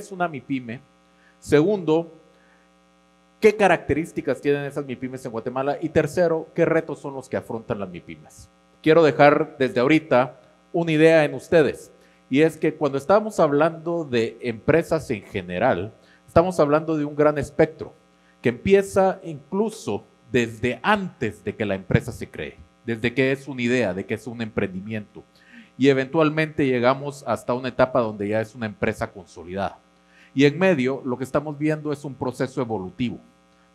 es una MIPYME? Segundo, ¿qué características tienen esas MIPYMEs en Guatemala? Y tercero, ¿qué retos son los que afrontan las MIPYMEs? Quiero dejar desde ahorita una idea en ustedes, y es que cuando estamos hablando de empresas en general, estamos hablando de un gran espectro que empieza incluso desde antes de que la empresa se cree, desde que es una idea, de que es un emprendimiento, y eventualmente llegamos hasta una etapa donde ya es una empresa consolidada. Y en medio lo que estamos viendo es un proceso evolutivo,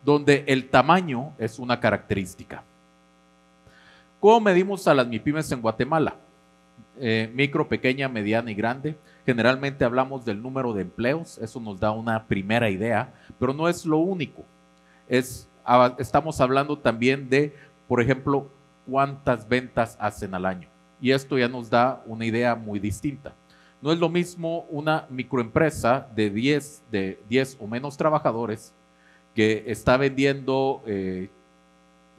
donde el tamaño es una característica. ¿Cómo medimos a las MIPYMEs en Guatemala? Micro, pequeña, mediana y grande. Generalmente hablamos del número de empleos, eso nos da una primera idea, pero no es lo único. Estamos hablando también de, por ejemplo, cuántas ventas hacen al año. Y esto ya nos da una idea muy distinta. No es lo mismo una microempresa de 10 o menos trabajadores que está vendiendo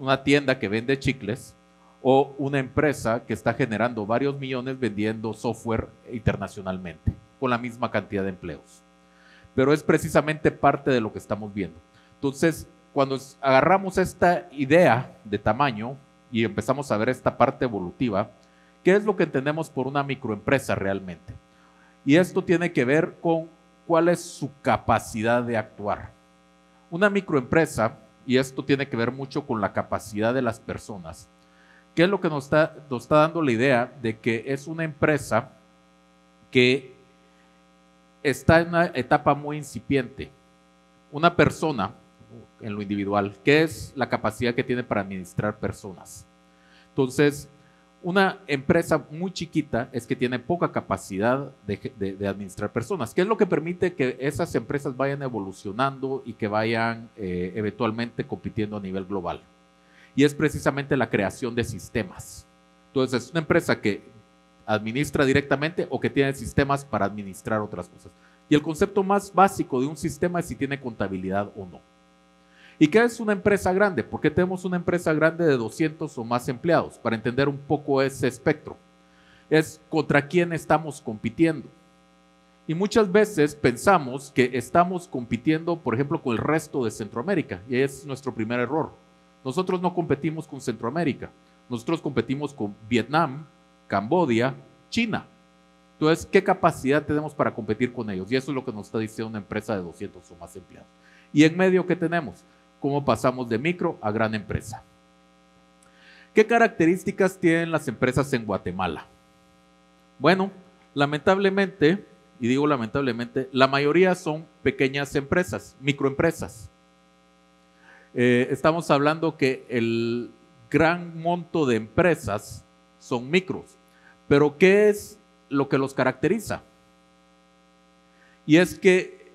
una tienda que vende chicles, o una empresa que está generando varios millones vendiendo software internacionalmente con la misma cantidad de empleos. Pero es precisamente parte de lo que estamos viendo. Entonces, cuando agarramos esta idea de tamaño y empezamos a ver esta parte evolutiva, ¿qué es lo que entendemos por una microempresa realmente? Y esto tiene que ver con cuál es su capacidad de actuar. Una microempresa, y esto tiene que ver mucho con la capacidad de las personas, ¿qué es lo que nos está dando la idea de que es una empresa que está en una etapa muy incipiente? Una persona, en lo individual, ¿qué es la capacidad que tiene para administrar personas? Entonces, una empresa muy chiquita es que tiene poca capacidad de administrar personas. ¿Qué es lo que permite que esas empresas vayan evolucionando y que vayan eventualmente compitiendo a nivel global? Y es precisamente la creación de sistemas. Entonces, es una empresa que administra directamente o que tiene sistemas para administrar otras cosas. Y el concepto más básico de un sistema es si tiene contabilidad o no. ¿Y qué es una empresa grande? ¿Por qué tenemos una empresa grande de 200 o más empleados? Para entender un poco ese espectro. Es contra quién estamos compitiendo. Y muchas veces pensamos que estamos compitiendo, por ejemplo, con el resto de Centroamérica. Y ese es nuestro primer error. Nosotros no competimos con Centroamérica, nosotros competimos con Vietnam, Camboya, China. Entonces, ¿qué capacidad tenemos para competir con ellos? Y eso es lo que nos está diciendo una empresa de 200 o más empleados. Y en medio, ¿qué tenemos? ¿Cómo pasamos de micro a gran empresa? ¿Qué características tienen las empresas en Guatemala? Bueno, lamentablemente, y digo lamentablemente, la mayoría son pequeñas empresas, microempresas. Estamos hablando que el gran monto de empresas son micros, pero ¿qué es lo que los caracteriza? Y es que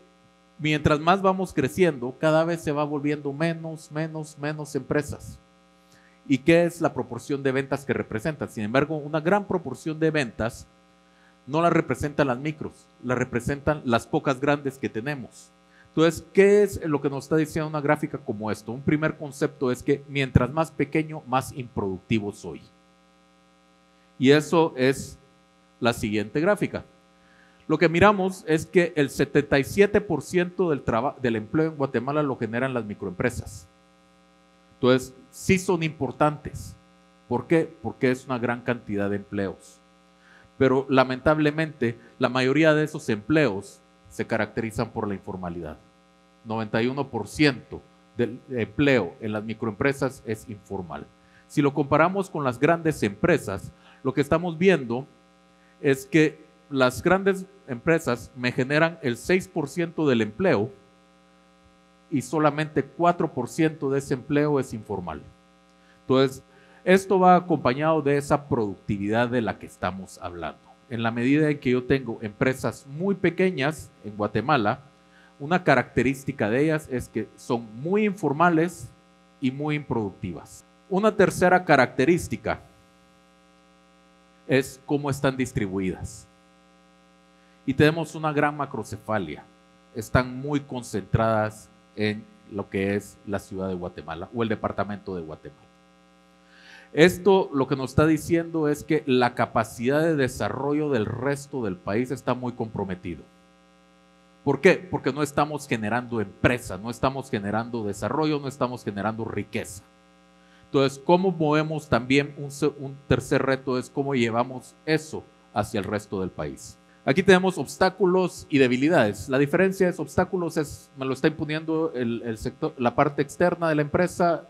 mientras más vamos creciendo, cada vez se va volviendo menos empresas. ¿Y qué es la proporción de ventas que representan? Sin embargo, una gran proporción de ventas no la representan las micros, la representan las pocas grandes que tenemos. Entonces, ¿qué es lo que nos está diciendo una gráfica como esto? Un primer concepto es que mientras más pequeño, más improductivo soy. Y eso es la siguiente gráfica. Lo que miramos es que el 77% del empleo en Guatemala lo generan las microempresas. Entonces, sí son importantes. ¿Por qué? Porque es una gran cantidad de empleos. Pero lamentablemente, la mayoría de esos empleos se caracterizan por la informalidad. 91% del empleo en las microempresas es informal. Si lo comparamos con las grandes empresas, lo que estamos viendo es que las grandes empresas me generan el 6% del empleo y solamente 4% de ese empleo es informal. Entonces, esto va acompañado de esa productividad de la que estamos hablando. En la medida en que yo tengo empresas muy pequeñas en Guatemala, una característica de ellas es que son muy informales y muy improductivas. Una tercera característica es cómo están distribuidas. Y tenemos una gran macrocefalia. Están muy concentradas en lo que es la ciudad de Guatemala o el departamento de Guatemala. Esto lo que nos está diciendo es que la capacidad de desarrollo del resto del país está muy comprometido. ¿Por qué? Porque no estamos generando empresa, no estamos generando desarrollo, no estamos generando riqueza. Entonces, ¿cómo movemos también un tercer reto? Es cómo llevamos eso hacia el resto del país. Aquí tenemos obstáculos y debilidades. La diferencia es obstáculos me lo está imponiendo el sector, la parte externa de la empresa,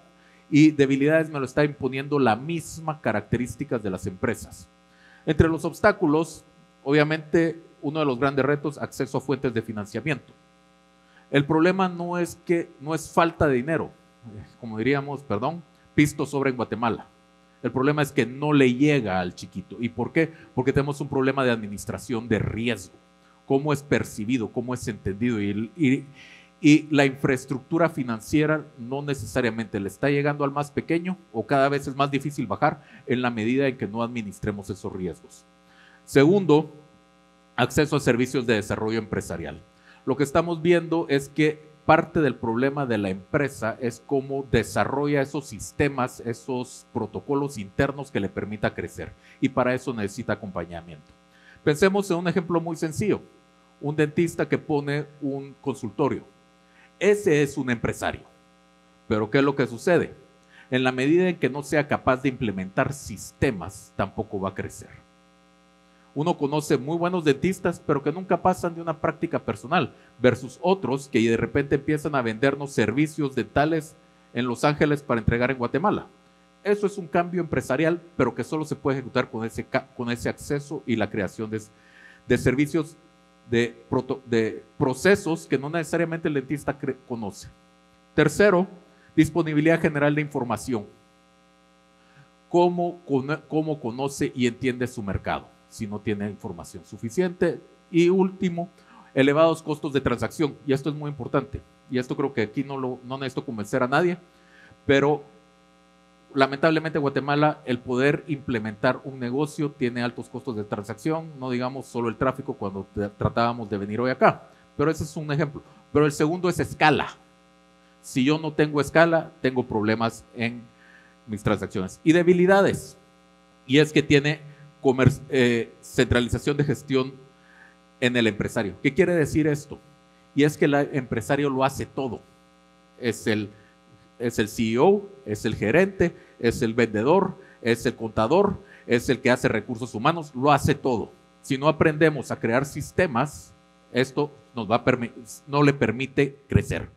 y debilidades me lo está imponiendo la misma características de las empresas. Entre los obstáculos, obviamente, uno de los grandes retos, acceso a fuentes de financiamiento. El problema no es falta de dinero, como diríamos, pisto sobra en Guatemala. El problema es que no le llega al chiquito. ¿Y por qué? Porque tenemos un problema de administración de riesgo. ¿Cómo es percibido? ¿Cómo es entendido? Y la infraestructura financiera no necesariamente le está llegando al más pequeño, o cada vez es más difícil bajar en la medida en que no administremos esos riesgos. Segundo, acceso a servicios de desarrollo empresarial. Lo que estamos viendo es que parte del problema de la empresa es cómo desarrolla esos sistemas, esos protocolos internos que le permita crecer, y para eso necesita acompañamiento. Pensemos en un ejemplo muy sencillo: un dentista que pone un consultorio. Ese es un empresario, pero ¿qué es lo que sucede? En la medida en que no sea capaz de implementar sistemas, tampoco va a crecer. Uno conoce muy buenos dentistas, pero que nunca pasan de una práctica personal, versus otros que de repente empiezan a vendernos servicios dentales en Los Ángeles para entregar en Guatemala. Eso es un cambio empresarial, pero que solo se puede ejecutar con ese acceso y la creación de servicios, de procesos que no necesariamente el dentista conoce. Tercero, disponibilidad general de información. ¿Cómo conoce y entiende su mercado si no tiene información suficiente? Y último, elevados costos de transacción. Y esto es muy importante. Y esto creo que aquí no necesito convencer a nadie, pero lamentablemente en Guatemala el poder implementar un negocio tiene altos costos de transacción, no digamos solo el tráfico cuando tratábamos de venir hoy acá, pero ese es un ejemplo. Pero el segundo es escala. Si yo no tengo escala, tengo problemas en mis transacciones. Y debilidades, y es que tiene centralización de gestión en el empresario. ¿Qué quiere decir esto? Y es que el empresario lo hace todo. Es el CEO, es el gerente, es el vendedor, es el contador, es el que hace recursos humanos, lo hace todo. Si no aprendemos a crear sistemas, esto no le permite crecer.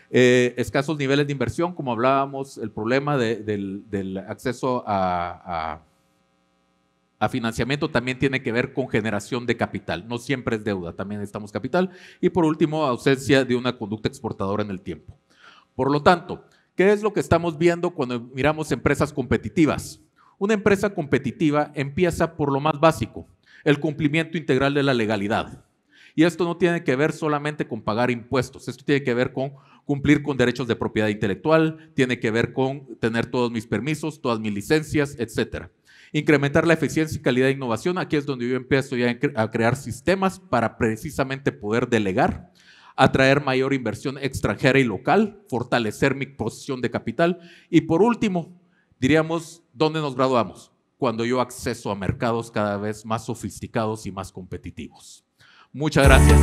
Escasos niveles de inversión, como hablábamos, el problema del acceso a financiamiento también tiene que ver con generación de capital. No siempre es deuda, también necesitamos capital. Y por último, ausencia de una conducta exportadora en el tiempo. Por lo tanto, ¿qué es lo que estamos viendo cuando miramos empresas competitivas? Una empresa competitiva empieza por lo más básico, el cumplimiento integral de la legalidad. Y esto no tiene que ver solamente con pagar impuestos, esto tiene que ver con cumplir con derechos de propiedad intelectual, tiene que ver con tener todos mis permisos, todas mis licencias, etc. Incrementar la eficiencia y calidad de innovación, aquí es donde yo empiezo ya a crear sistemas para precisamente poder delegar, atraer mayor inversión extranjera y local, fortalecer mi posición de capital. Y por último, diríamos, ¿dónde nos graduamos? Cuando yo acceso a mercados cada vez más sofisticados y más competitivos. Muchas gracias.